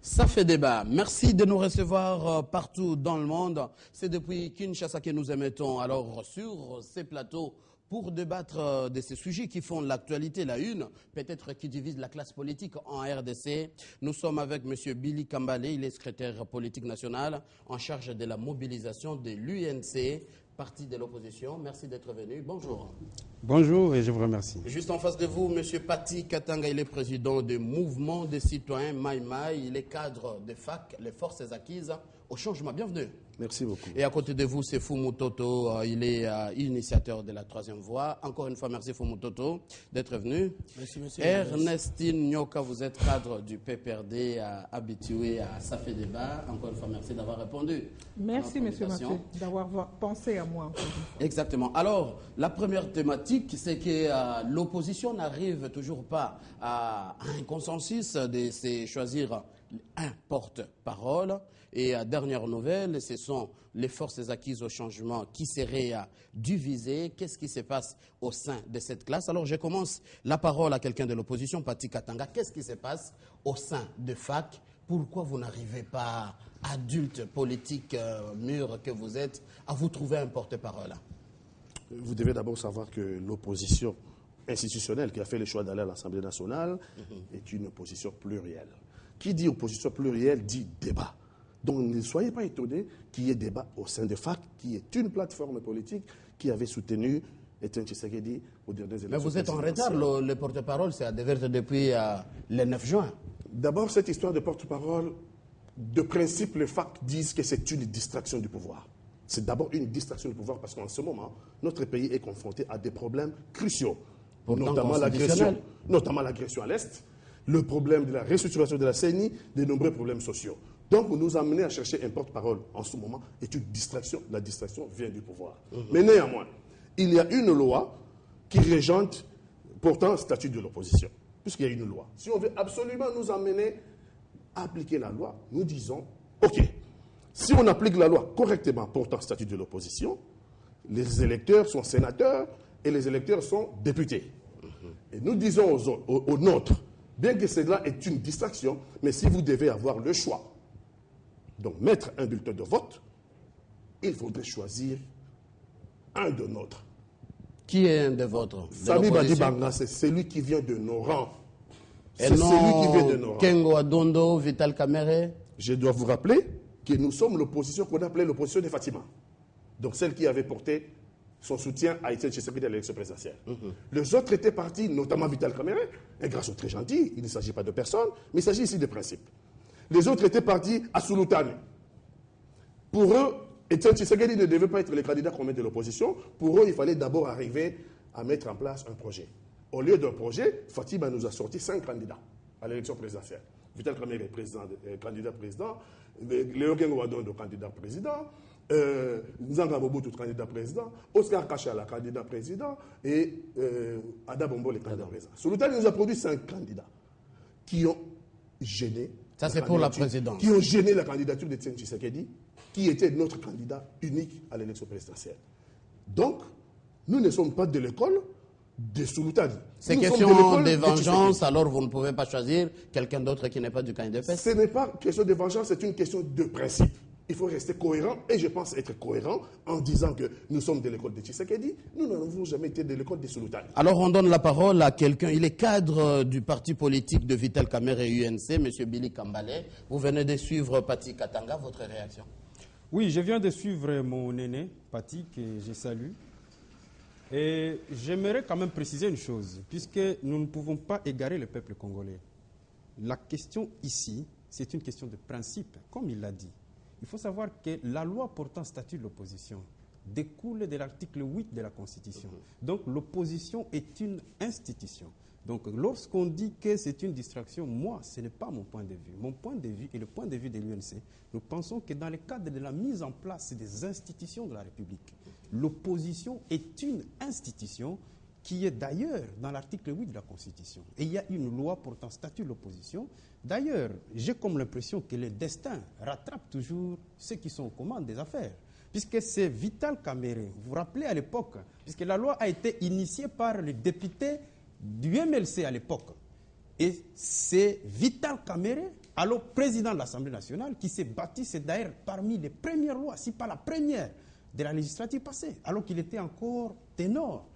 Ça fait débat. Merci de nous recevoir partout dans le monde. C'est depuis Kinshasa que nous émettons alors sur ces plateaux pour débattre de ces sujets qui font l'actualité, la une, peut-être qui divise la classe politique en RDC. Nous sommes avec M. Billy Kambale, il est secrétaire politique national en charge de la mobilisation de l'UNC, parti de l'opposition. Merci d'être venu. Bonjour. Bonjour et je vous remercie. Juste en face de vous, M. Pati Katanga, il est président du mouvement des citoyens Maïmaï. Il est cadre de FAC, les forces acquises au changement. Bienvenue. Merci beaucoup. Et à côté de vous, c'est Fumu Toto. Il est initiateur de la troisième voie. Encore une fois, merci Fumu Toto d'être venu. Merci, monsieur. Ernestine Nyoka, vous êtes cadre du PPRD, habitué à Ça fait débat. Encore une fois, merci d'avoir répondu. Merci, monsieur Mathieu, d'avoir pensé à moi. Exactement. Alors, la première thématique, c'est que l'opposition n'arrive toujours pas à un consensus de choisir un porte-parole. Et dernière nouvelle, ce sont les forces acquises au changement qui seraient divisées. Qu'est-ce qui se passe au sein de cette classe? Alors, je commence la parole à quelqu'un de l'opposition, Pati Katanga. Qu'est-ce qui se passe au sein de FAC? Pourquoi vous n'arrivez pas, adulte politique mûr que vous êtes, à vous trouver un porte-parole? Vous devez d'abord savoir que l'opposition institutionnelle qui a fait le choix d'aller à l'Assemblée nationale est une opposition plurielle. Qui dit opposition plurielle dit débat. Donc ne soyez pas étonnés qu'il y ait débat au sein de FAC, qui est une plateforme politique qui avait soutenu Etienne Tshisekedi aux dernières élections. Mais vous êtes en retard, le porte-parole, c'est à devoir depuis le 9 juin. D'abord, cette histoire de porte-parole, de principe, les FAC disent que c'est une distraction du pouvoir. C'est d'abord une distraction du pouvoir parce qu'en ce moment, notre pays est confronté à des problèmes cruciaux, notamment l'agression à l'Est, le problème de la restructuration de la CENI, de nombreux problèmes sociaux. Donc, nous amener à chercher un porte-parole en ce moment est une distraction. La distraction vient du pouvoir. Mais néanmoins, il y a une loi qui régente pourtant le statut de l'opposition, puisqu'il y a une loi. Si on veut absolument nous amener à appliquer la loi, nous disons, OK, si on applique la loi correctement portant le statut de l'opposition, les électeurs sont sénateurs et les électeurs sont députés. Et nous disons aux nôtres, bien que cela est une distraction, mais si vous devez avoir le choix, donc mettre un bulletin de vote, il faudrait choisir un de nôtres. Qui est un de vôtres? Sami Badi Banga, c'est celui qui vient de nos rangs. C'est celui qui vient de nos rangs. Kengo Adondo, Vital Kamere. Je dois vous rappeler que nous sommes l'opposition qu'on appelait l'opposition de Fatima. Donc celle qui avait porté son soutien à Etienne Tshisekedi à l'élection présidentielle. Les autres étaient partis, notamment Vital Kamere, un garçon très gentil, il ne s'agit pas de personne, mais il s'agit ici de principes. Les autres étaient partis à Sulutane. Pour eux, Etienne Tshisekedi ne devait pas être le candidat qu'on met de l'opposition. Pour eux, il fallait d'abord arriver à mettre en place un projet. Au lieu d'un projet, Fatima nous a sorti 5 candidats à l'élection présidentielle. Vital Kamere est candidat président, Léo Kengo Adondo candidat président, Nzanga Mobutu candidat président, Oscar Kachala candidat président et Ada Bombo le candidat président. Sulutane nous a produit 5 candidats qui ont gêné. Ça, c'est pour la présidence. Qui ont gêné la candidature d'Etienne Tshisekedi, qui était notre candidat unique à l'élection présidentielle. Donc, nous ne sommes pas de l'école de Sulutane. C'est question de vengeance, alors vous ne pouvez pas choisir quelqu'un d'autre qui n'est pas du camp de paix. Ce n'est pas question de vengeance, c'est une question de principe. Il faut rester cohérent, et je pense être cohérent en disant que nous sommes de l'école de Tshisekedi, nous n'avons jamais été de l'école de Sulutane. Alors on donne la parole à quelqu'un, il est cadre du parti politique de Vital Kamere et UNC, M. Billy Kambale. Vous venez de suivre Pati Katanga, votre réaction? Oui, je viens de suivre mon aîné, Pati, que je salue. Et j'aimerais quand même préciser une chose, puisque nous ne pouvons pas égarer le peuple congolais. La question ici, c'est une question de principe, comme il l'a dit. Il faut savoir que la loi portant statut de l'opposition découle de l'article 8 de la Constitution. Donc l'opposition est une institution. Donc lorsqu'on dit que c'est une distraction, moi, ce n'est pas mon point de vue. Mon point de vue et le point de vue de l'UNC, nous pensons que dans le cadre de la mise en place des institutions de la République, l'opposition est une institution qui est d'ailleurs dans l'article 8 de la Constitution. Et il y a une loi portant statut de l'opposition. D'ailleurs, j'ai comme l'impression que le destin rattrape toujours ceux qui sont aux commandes des affaires. Puisque c'est Vital Kamere, vous vous rappelez à l'époque, puisque la loi a été initiée par le député du MLC à l'époque. Et c'est Vital Kamere alors président de l'Assemblée nationale, qui s'est battu, c'est d'ailleurs parmi les premières lois, si pas la première, de la législature passée, alors qu'il était encore ténor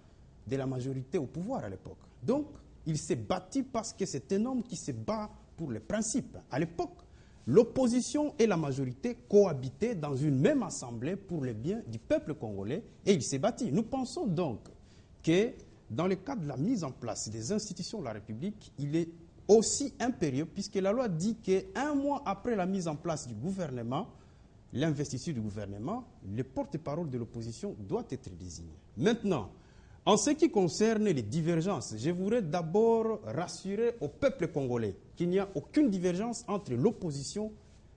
de la majorité au pouvoir à l'époque. Donc, il s'est battu parce que c'est un homme qui se bat pour les principes. À l'époque, l'opposition et la majorité cohabitaient dans une même assemblée pour le bien du peuple congolais et il s'est battu. Nous pensons donc que dans le cadre de la mise en place des institutions de la République, il est aussi impérieux puisque la loi dit qu'un mois après la mise en place du gouvernement, l'investiture du gouvernement, le porte-parole de l'opposition doit être désigné. Maintenant, en ce qui concerne les divergences, je voudrais d'abord rassurer au peuple congolais qu'il n'y a aucune divergence entre l'opposition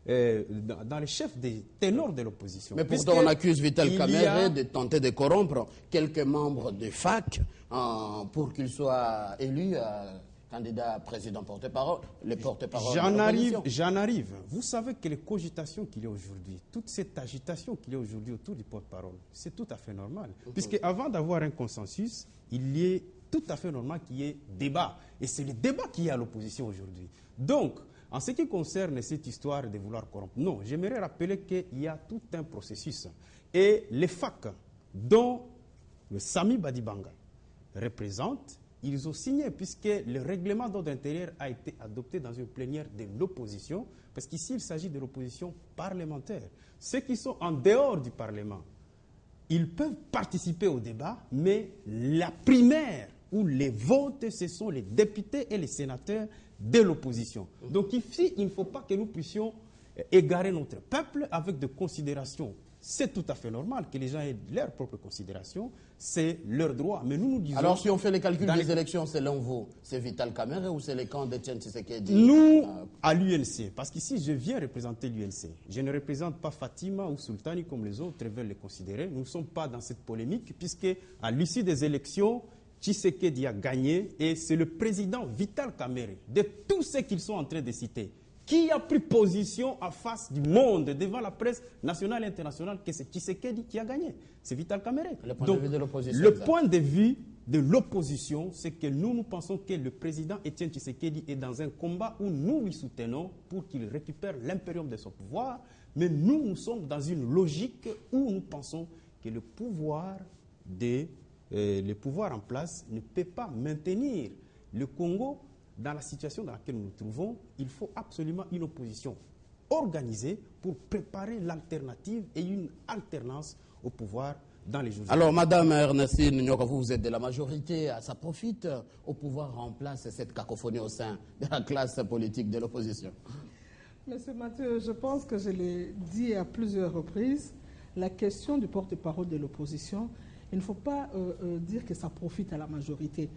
dans les chefs des ténors de l'opposition. Mais pourtant, on accuse Vital Kamerhe de tenter de corrompre quelques membres de FAC pour qu'il soit élu candidat président porte-parole, le porte-parole. J'en arrive. Vous savez que les cogitations qu'il y a aujourd'hui, toute cette agitation qu'il y a aujourd'hui autour du porte-parole, c'est tout à fait normal. Puisque avant d'avoir un consensus, il est tout à fait normal qu'il y ait débat. Et c'est le débat qui est à l'opposition aujourd'hui. Donc, en ce qui concerne cette histoire de vouloir corrompre, non, j'aimerais rappeler qu'il y a tout un processus. Et les FAC, dont le Sami Badibanga représente, ils ont signé, puisque le règlement d'ordre intérieur a été adopté dans une plénière de l'opposition, parce qu'ici, il s'agit de l'opposition parlementaire. Ceux qui sont en dehors du Parlement, ils peuvent participer au débat, mais la primaire ou les votes, ce sont les députés et les sénateurs de l'opposition. Donc ici, il ne faut pas que nous puissions égarer notre peuple avec des considérations. C'est tout à fait normal que les gens aient leurs propres considérations, c'est leur droit. Mais nous disons... Alors si on fait les calculs des élections, selon vous, c'est Vital Kamerhe ou c'est les camps d'Etienne Tshisekedi? Nous, à l'UNC, parce qu'ici je viens représenter l'UNC. Je ne représente pas Fatima ou Sultani comme les autres veulent les considérer. Nous ne sommes pas dans cette polémique puisque à l'issue des élections, Tshisekedi a gagné et c'est le président Vital Kamerhe, de tous ceux qu'ils sont en train de citer, qui a pris position en face du monde, devant la presse nationale et internationale, que c'est Tshisekedi qui a gagné. C'est Vital Kamerhe. Le point de vue de l'opposition. Le point de vue de l'opposition, c'est que nous pensons que le président Etienne Tshisekedi est dans un combat où nous lui soutenons pour qu'il récupère l'impérium de son pouvoir, mais nous sommes dans une logique où nous pensons que le pouvoir en place ne peut pas maintenir le Congo dans la situation dans laquelle nous nous trouvons. Il faut absolument une opposition organisée pour préparer l'alternative et une alternance au pouvoir dans les jours. Alors, Madame Ernestine Nyoka, vous êtes de la majorité, ça profite au pouvoir en place cette cacophonie au sein de la classe politique de l'opposition? Monsieur Mathieu, je pense que je l'ai dit à plusieurs reprises, la question du porte-parole de l'opposition, il ne faut pas dire que ça profite à la majorité.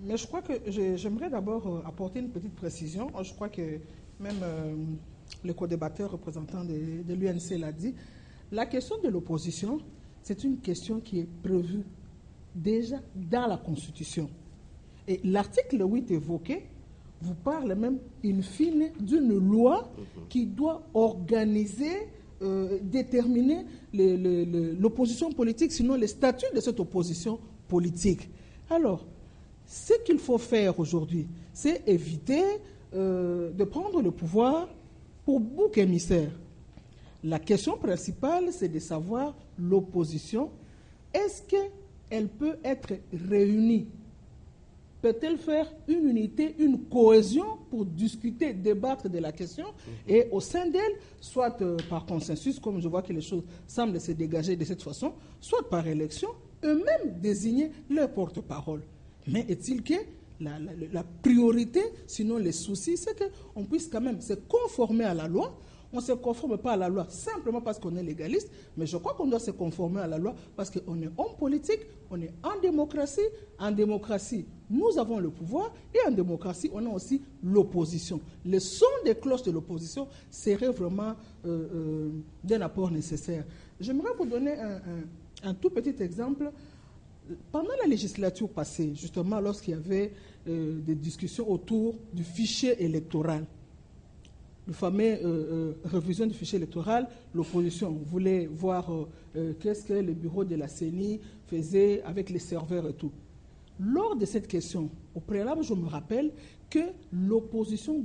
Mais je crois que j'aimerais d'abord apporter une petite précision. Je crois que même le co-débatteur représentant de l'UNC l'a dit. La question de l'opposition, c'est une question qui est prévue déjà dans la Constitution. Et l'article 8 évoqué vous parle même, in fine, d'une loi qui doit organiser, déterminer l'opposition politique, sinon les statuts de cette opposition politique. Alors, ce qu'il faut faire aujourd'hui, c'est éviter de prendre le pouvoir pour bouc émissaire. La question principale, c'est de savoir l'opposition. Est-ce qu'elle peut être réunie? Peut-elle faire une unité, une cohésion pour discuter, débattre de la question et au sein d'elle, soit par consensus, comme je vois que les choses semblent se dégager de cette façon, soit par élection, eux-mêmes désigner leur porte-parole. Mais est-il que la priorité, sinon les soucis, c'est qu'on puisse quand même se conformer à la loi. On ne se conforme pas à la loi simplement parce qu'on est légaliste, mais je crois qu'on doit se conformer à la loi parce qu'on est homme politique, on est en démocratie. En démocratie, nous avons le pouvoir et en démocratie, on a aussi l'opposition. Le son des cloches de l'opposition serait vraiment d'un apport nécessaire. J'aimerais vous donner un tout petit exemple. Pendant la législature passée, justement, lorsqu'il y avait des discussions autour du fichier électoral, le fameux révision du fichier électoral, l'opposition voulait voir qu'est-ce que le bureau de la CENI faisait avec les serveurs et tout. Lors de cette question, au préalable, je me rappelle que l'opposition,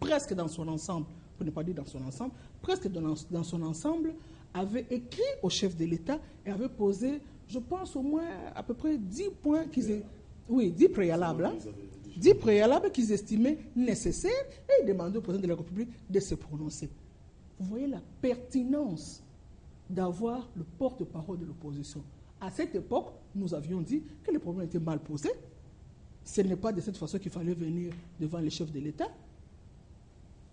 presque dans son ensemble, pour ne pas dire dans son ensemble, presque dans son ensemble, avait écrit au chef de l'État et avait posé, je pense, au moins à peu près 10 points 10 préalables. 10 préalables qu'ils estimaient nécessaires et ils demandaient au président de la République de se prononcer. Vous voyez la pertinence d'avoir le porte-parole de l'opposition. À cette époque, nous avions dit que les problèmes étaient mal posés. Ce n'est pas de cette façon qu'il fallait venir devant les chefs de l'État,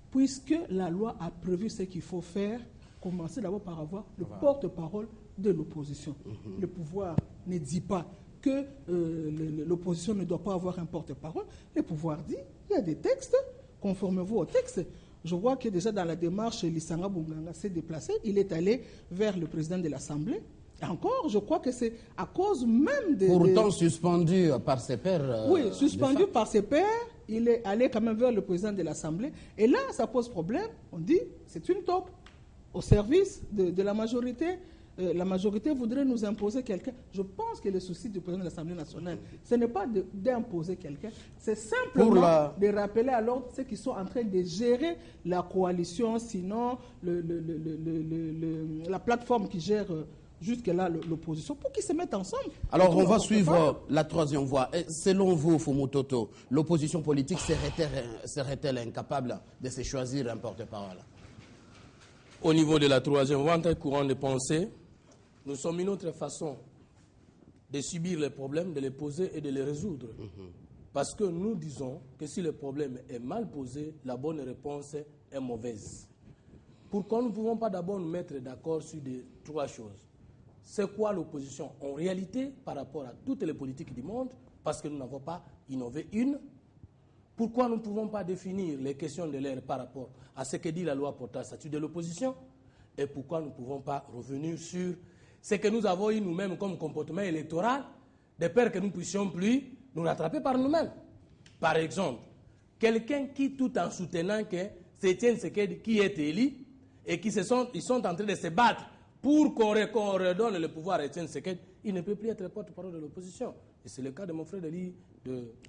puisque la loi a prévu ce qu'il faut faire, commencer d'abord par avoir le porte-parole de l'opposition. Le pouvoir ne dit pas que l'opposition ne doit pas avoir un porte-parole. Le pouvoir dit, il y a des textes, conformez-vous aux textes. Je vois que déjà dans la démarche, Lissanga Bunganga s'est déplacé, il est allé vers le président de l'Assemblée. Encore, je crois que c'est à cause même de... Pourtant suspendu par ses pairs. Oui, suspendu par ses pairs, il est allé quand même vers le président de l'Assemblée. Et là, ça pose problème. On dit, c'est une taupe au service de la majorité. La majorité voudrait nous imposer quelqu'un. Je pense que le souci du président de l'Assemblée nationale, ce n'est pas d'imposer quelqu'un, c'est simplement de rappeler à l'ordre ceux qui sont en train de gérer la coalition, sinon la plateforme qui gère jusque-là l'opposition, pour qu'ils se mettent ensemble. Alors on va suivre la troisième voie. Et selon vous, Fumutoto, l'opposition politique serait-elle incapable de se choisir un porte-parole? Au niveau de la troisième voie, en tant que courant de pensée, nous sommes une autre façon de subir les problèmes, de les poser et de les résoudre. Parce que nous disons que si le problème est mal posé, la bonne réponse est mauvaise. Pourquoi nous ne pouvons pas d'abord nous mettre d'accord sur trois choses? C'est quoi l'opposition en réalité par rapport à toutes les politiques du monde? Parce que nous n'avons pas innové une. Pourquoi nous ne pouvons pas définir les questions de l'ère par rapport à ce que dit la loi portant statut de l'opposition? Et pourquoi nous ne pouvons pas revenir sur ce que nous avons eu nous-mêmes comme comportement électoral, de peur que nous ne puissions plus nous rattraper par nous-mêmes? Par exemple, quelqu'un qui, tout en soutenant que c'est Étienne Tshisekedi qui est élu et qui ils sont en train de se battre pour qu'on redonne le pouvoir à Étienne Tshisekedi, il ne peut plus être porte-parole de l'opposition. Et c'est le cas de mon frère de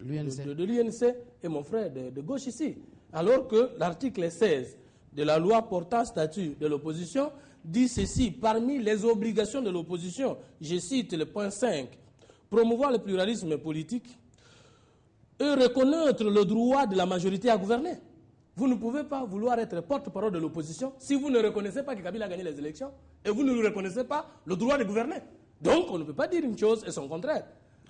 l'UNC et mon frère de gauche ici. Alors que l'article 16 de la loi portant statut de l'opposition dit ceci: parmi les obligations de l'opposition, je cite le point 5, promouvoir le pluralisme politique et reconnaître le droit de la majorité à gouverner. Vous ne pouvez pas vouloir être porte-parole de l'opposition si vous ne reconnaissez pas que Kabila a gagné les élections et vous ne lui reconnaissez pas le droit de gouverner. Donc on ne peut pas dire une chose et son contraire.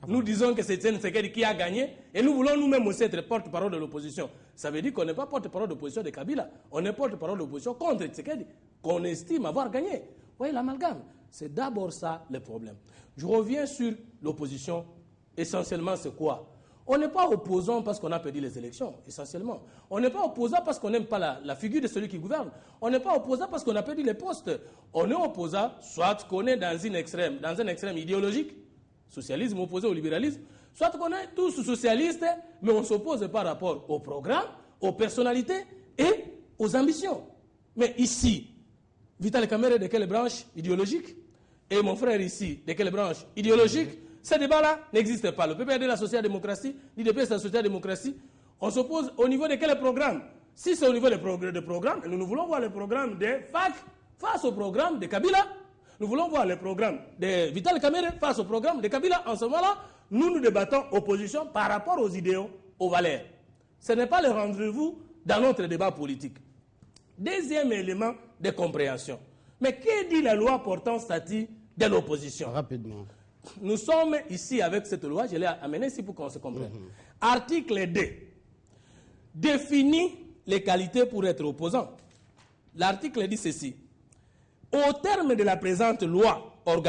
Nous disons que c'est Étienne Tshisekedi qui a gagné et nous voulons nous-mêmes aussi être porte-parole de l'opposition. Ça veut dire qu'on n'est pas porte-parole de l'opposition de Kabila, on est porte-parole de l'opposition contre Tshisekedi, qu'on estime avoir gagné. Vous voyez l'amalgame? C'est d'abord ça le problème. Je reviens sur l'opposition. Essentiellement, c'est quoi? On n'est pas opposant parce qu'on a perdu les élections, essentiellement. On n'est pas opposant parce qu'on n'aime pas la figure de celui qui gouverne. On n'est pas opposant parce qu'on a perdu les postes. On est opposant, soit qu'on est dans un extrême idéologique, socialisme opposé au libéralisme, soit qu'on est tous socialistes, mais on s'oppose par rapport au programme, aux personnalités et aux ambitions. Mais ici, Vital Kamerhe de quelle branche idéologique? Et mon frère ici, de quelle branche idéologique? Ce débat-là n'existe pas. Le PPRD de la social-démocratie, l'IDP de la social-démocratie, on s'oppose au niveau de quel programme? Si c'est au niveau des programmes, nous voulons voir le programme des FAC face au programme de Kabila. Nous voulons voir le programme de Vital Kamerhe face au programme de Kabila. En ce moment-là, nous débattons opposition par rapport aux idéaux, aux valeurs. Ce n'est pas le rendez-vous dans notre débat politique. Deuxième élément de compréhension. Mais que dit la loi portant statut de l'opposition? Rapidement. Nous sommes ici avec cette loi, je l'ai amenée ici pour qu'on se comprenne. Article 2 définit les qualités pour être opposant. L'article dit ceci: au terme de la présente loi,